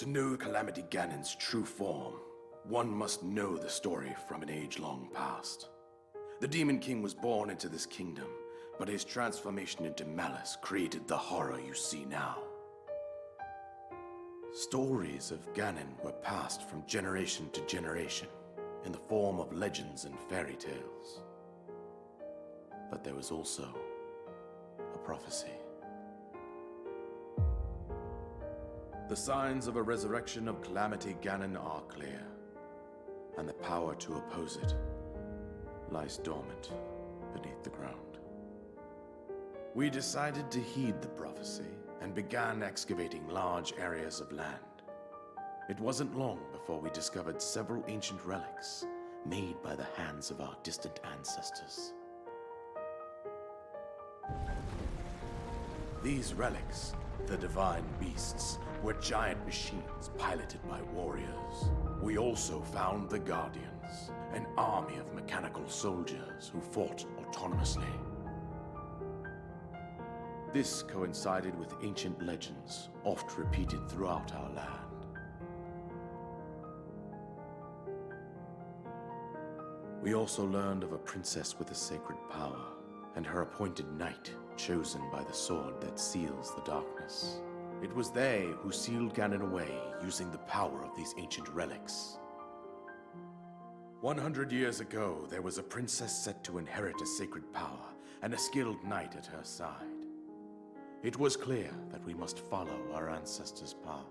To know Calamity Ganon's true form, one must know the story from an age-long past. The Demon King was born into this kingdom, but his transformation into malice created the horror you see now. Stories of Ganon were passed from generation to generation in the form of legends and fairy tales. But there was also a prophecy. The signs of a resurrection of Calamity Ganon are clear, and the power to oppose it lies dormant beneath the ground. We decided to heed the prophecy and began excavating large areas of land. It wasn't long before we discovered several ancient relics made by the hands of our distant ancestors. These relics, the divine beasts, were giant machines piloted by warriors. We also found the Guardians, an army of mechanical soldiers who fought autonomously. This coincided with ancient legends, oft repeated throughout our land. We also learned of a princess with a sacred power, and her appointed knight, chosen by the sword that seals the darkness. It was they who sealed Ganon away using the power of these ancient relics. 100 years ago, there was a princess set to inherit a sacred power and a skilled knight at her side. It was clear that we must follow our ancestors' path.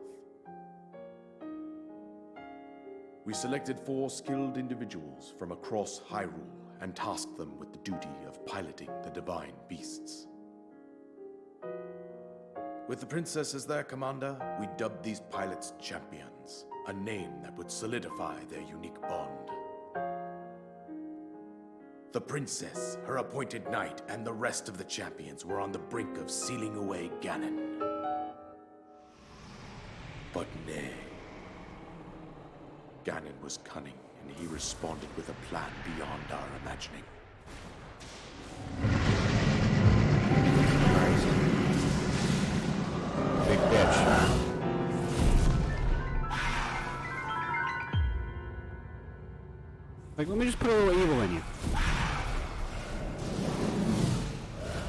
We selected 4 skilled individuals from across Hyrule and tasked them with the duty of piloting the divine beasts. With the princess as their commander, we dubbed these pilots champions, a name that would solidify their unique bond. The princess, her appointed knight, and the rest of the champions were on the brink of sealing away Ganon. But nay. Ganon was cunning, and he responded with a plan beyond our imagining. Big bitch. Like, let me just put a little evil in you.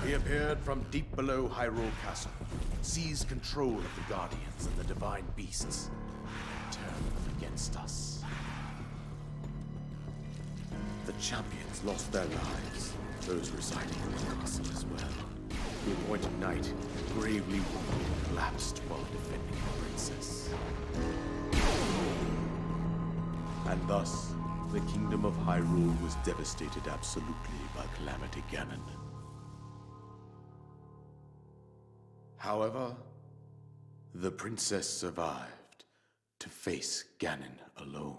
He appeared from deep below Hyrule Castle, seized control of the Guardians and the divine beasts, and turned them against us. The champions lost their lives, those residing in the castle as well. The appointed knight, gravely wounded, collapsed while defending the princess. And thus, the kingdom of Hyrule was devastated absolutely by Calamity Ganon. However, the princess survived to face Ganon alone.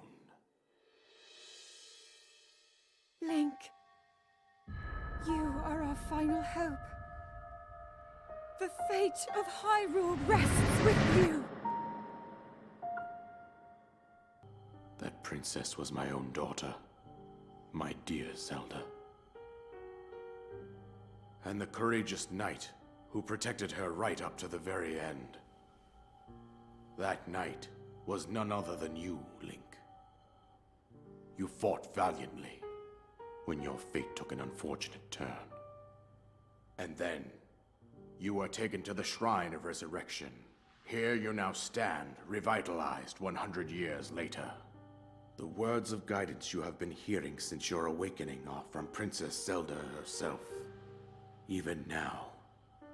Link, you are our final hope. The fate of Hyrule rests with you. That princess was my own daughter, my dear Zelda. And the courageous knight who protected her right up to the very end. That knight was none other than you, Link. You fought valiantly when your fate took an unfortunate turn. And then, you were taken to the Shrine of Resurrection. Here you now stand, revitalized 100 years later. The words of guidance you have been hearing since your awakening are from Princess Zelda herself. Even now,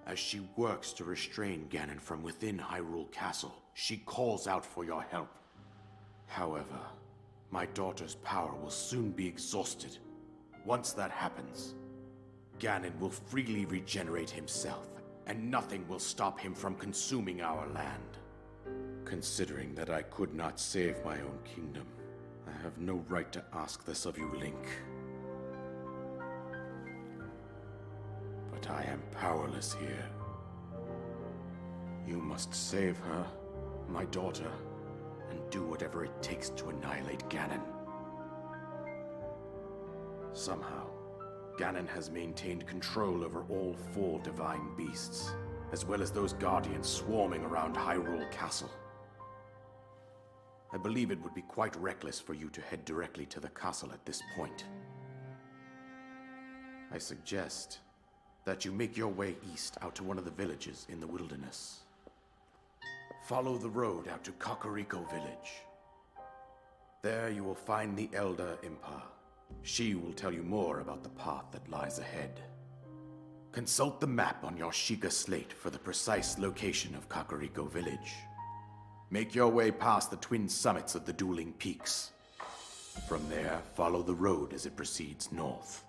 as she works to restrain Ganon from within Hyrule Castle, she calls out for your help. However, my daughter's power will soon be exhausted. Once that happens, Ganon will freely regenerate himself, and nothing will stop him from consuming our land. Considering that I could not save my own kingdom, I have no right to ask this of you, Link. But I am powerless here. You must save her, my daughter, and do whatever it takes to annihilate Ganon. Somehow, Ganon has maintained control over all 4 divine beasts, as well as those guardians swarming around Hyrule Castle. I believe it would be quite reckless for you to head directly to the castle at this point. I suggest that you make your way east out to one of the villages in the wilderness. Follow the road out to Kakariko Village. There you will find the Elder Impa. She will tell you more about the path that lies ahead. Consult the map on your Sheikah slate for the precise location of Kakariko Village. Make your way past the twin summits of the dueling peaks. From there, follow the road as it proceeds north.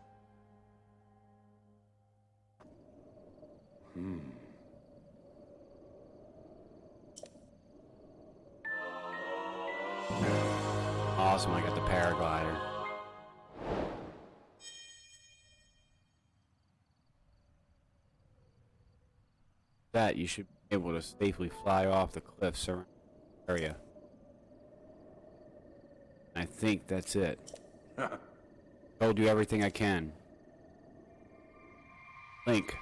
Awesome, I got the paraglider. That you should be able to safely fly off the cliffs around the area. I think that's it. Told you everything I can. Link,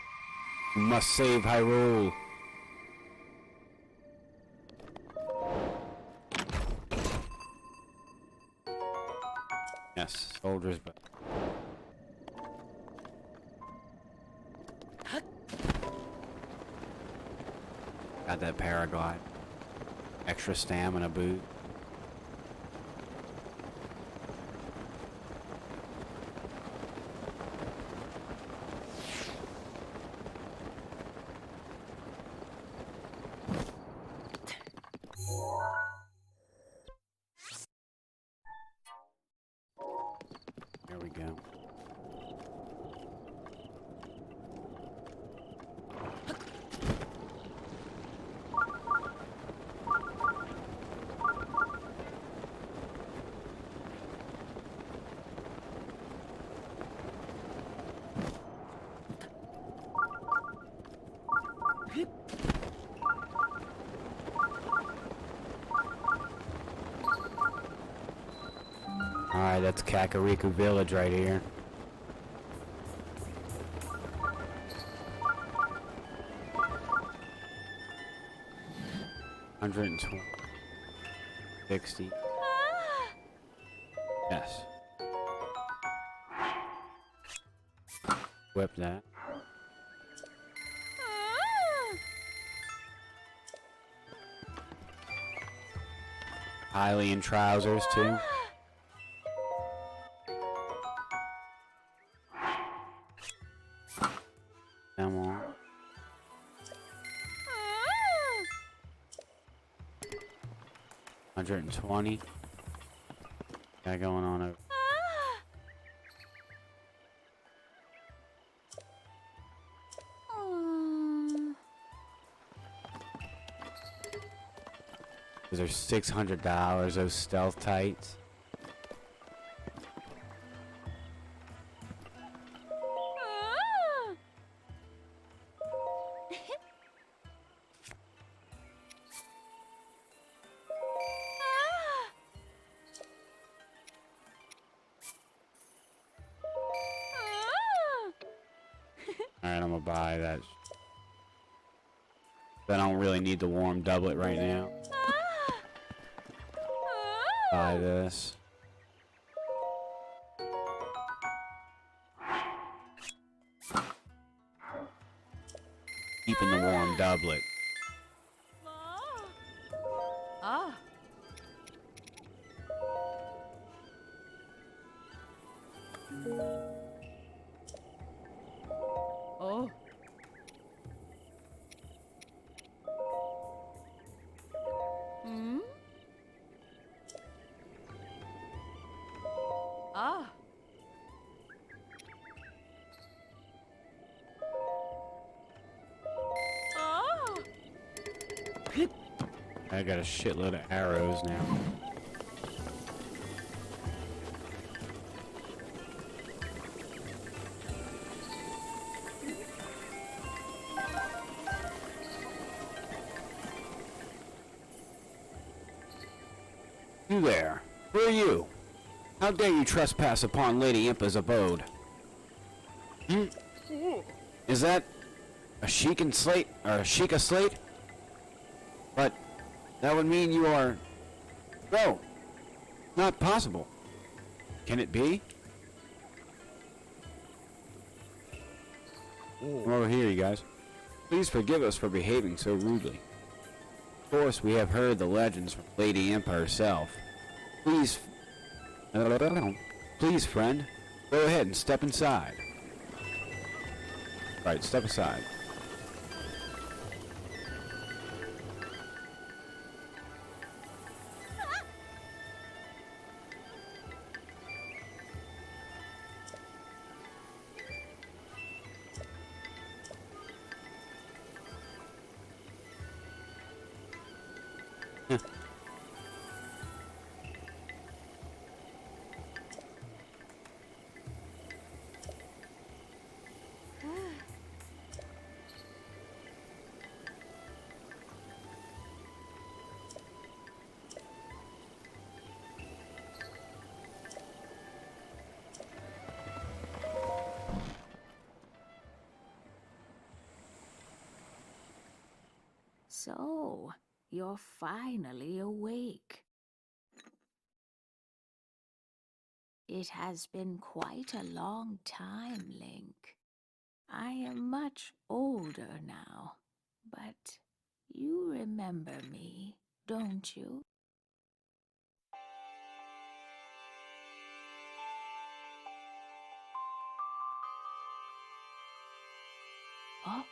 you must save Hyrule. Yes, soldiers, but got that paraglide. Extra stamina boot. There we go. Alright, that's Kakariko Village right here. $120. 60. Yes. Whip that. Hylian trousers too. Come on. $120. Got going on over. Those are $600, those stealth tights. Alright, I'm gonna buy that. But I don't really need the warm doublet right now. Buy this. Keeping the warm doublet. Ah. Oh. Hmm? Ah. Ah. I got a shitload of arrows now. You there? Who are you? How dare you trespass upon Lady Impa's abode? Hmm? Is that a Sheikah slate or a Sheikah slate? But that would mean you are No! Not possible. Can it be? I'm over here, you guys. Please forgive us for behaving so rudely. Of course, we have heard the legends from Lady Imp herself. Please... Please, friend. Go ahead and step inside. Right, step aside. So, you're finally awake. It has been quite a long time, Link. I am much older now, but you remember me, don't you? Oh,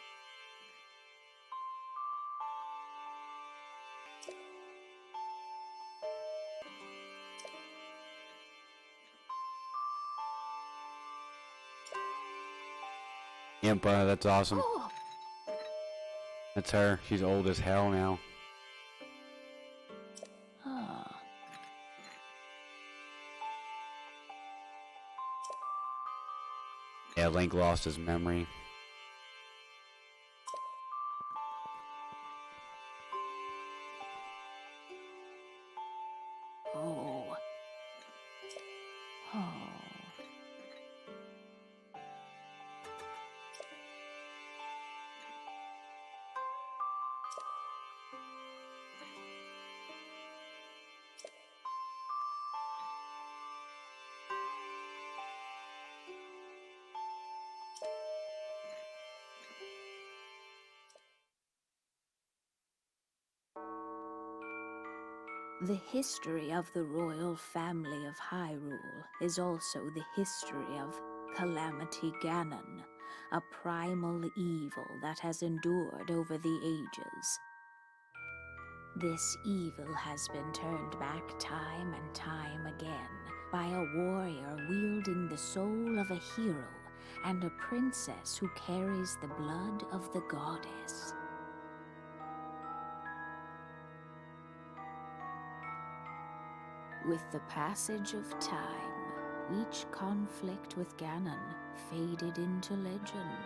Impa, that's awesome. oh, That's her. She's old as hell now. huh. Yeah, Link lost his memory. Oh, oh. The history of the royal family of Hyrule is also the history of Calamity Ganon, a primal evil that has endured over the ages. This evil has been turned back time and time again by a warrior wielding the soul of a hero and a princess who carries the blood of the goddess. With the passage of time, each conflict with Ganon faded into legend.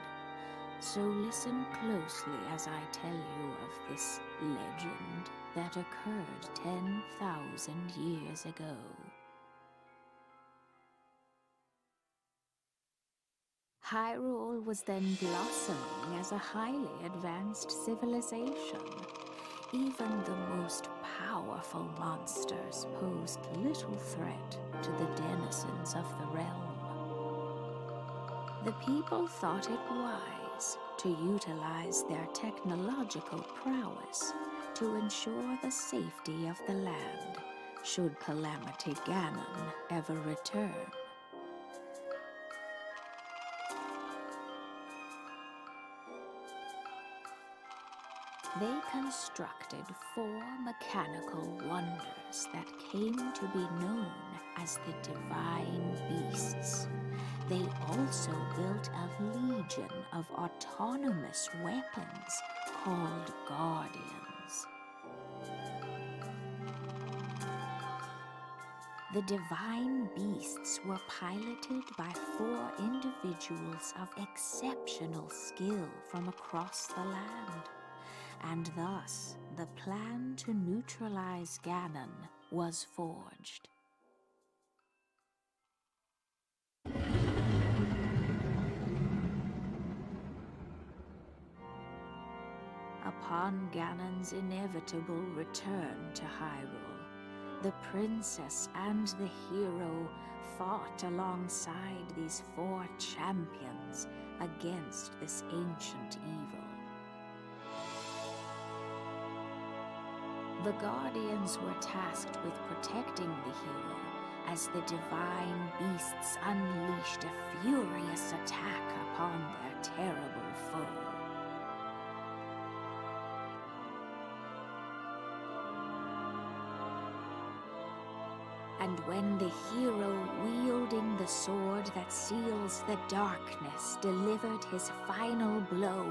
So listen closely as I tell you of this legend that occurred 10,000 years ago. Hyrule was then blossoming as a highly advanced civilization. Even the most powerful monsters posed little threat to the denizens of the realm. The people thought it wise to utilize their technological prowess to ensure the safety of the land, should Calamity Ganon ever return. They constructed 4 mechanical wonders that came to be known as the Divine Beasts. They also built a legion of autonomous weapons called Guardians. The Divine Beasts were piloted by 4 individuals of exceptional skill from across the land. And thus, the plan to neutralize Ganon was forged. Upon Ganon's inevitable return to Hyrule, The princess and the hero fought alongside these 4 champions against this ancient evil. The Guardians were tasked with protecting the hero as the divine beasts unleashed a furious attack upon their terrible foe. And when the hero wielding the sword that seals the darkness delivered his final blow,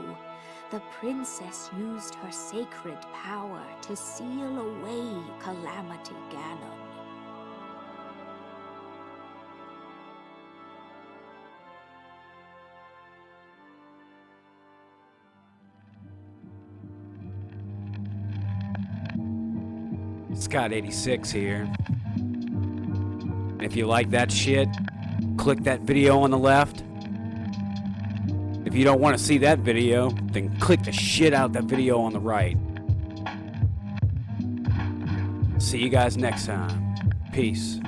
the princess used her sacred power to seal away Calamity Ganon. Scott86 here. If you like that shit, click that video on the left. If you don't want to see that video, then click the shit out that video on the right. See you guys next time. Peace.